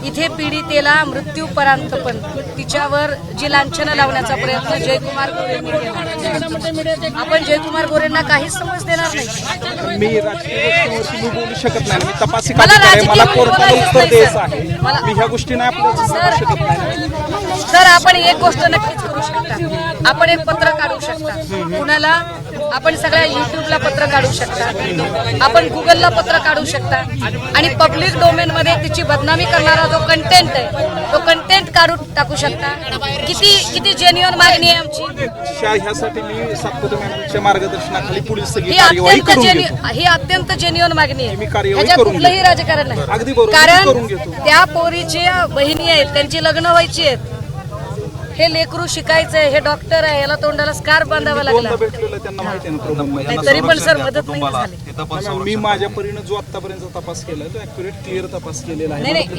इथे पीडितेला मृत्यूपर्यंत पण तिच्यावर जी लांछनं लावण्याचा प्रयत्न जयकुमार गोरेंनी केला. आपण जयकुमार गोरेंना काहीच समज देणार नाही. मी राजकीय गोष्टीवरती मी बोलू शकत नाही. मी तपासी मला अधिकारी आहे. राजकीय मला बोलायचं कोर्टाला उत्तर नाही, द्यायचं सर. आहे. मला- मी ह्या गोष्टी नाही आपल्याला सांगू शकत नाही. तर आपण एक गोष्ट नक्कीच करू शकता. आपण एक पत्र काढू शकता. कुणाला आपण सगळ्या युट्यूबला पत्र काढू शकता. आपण गुगलला पत्र काढू शकता आणि पब्लिक डोमेन मध्ये तिची बदनामी करणारा जो कंटेंट आहे तो कंटेंट काढून टाकू शकता. किती जेन्युअन मागणी आहे आमची. ह्यासाठी मी सातपुते मॅडमच्या मार्गदर्शनाखाली पोलीस सगळी ही कार्यवाही अत्यंत करून घेतो. ही अत्यंत जेन्युअन मागणी मी आहे. कार्यवाही ह्याच्यात करून कुठलंही घेतो. राजकारण अगदी नाही. बरोबर, मी कारण करून घेतो. त्या पोरीच्या बहिणी आहेत, त्यांची लग्न व्हायची आहेत. हे लेकरू शिकायचंय, हे डॉक्टर आहे, याला तोंडाला स्कार्फ बांधावा लागला. दोनदा भेटलेलं त्यांना माहिती आहे ना प्रॉब्लेम नाही, तरी पण सर मदत नाही झाली. मी माझ्या परीने जो आतापर्यंत तपास केला तो ऍक्युरेट क्लिअर तपास केलेला नाही आहे. नाही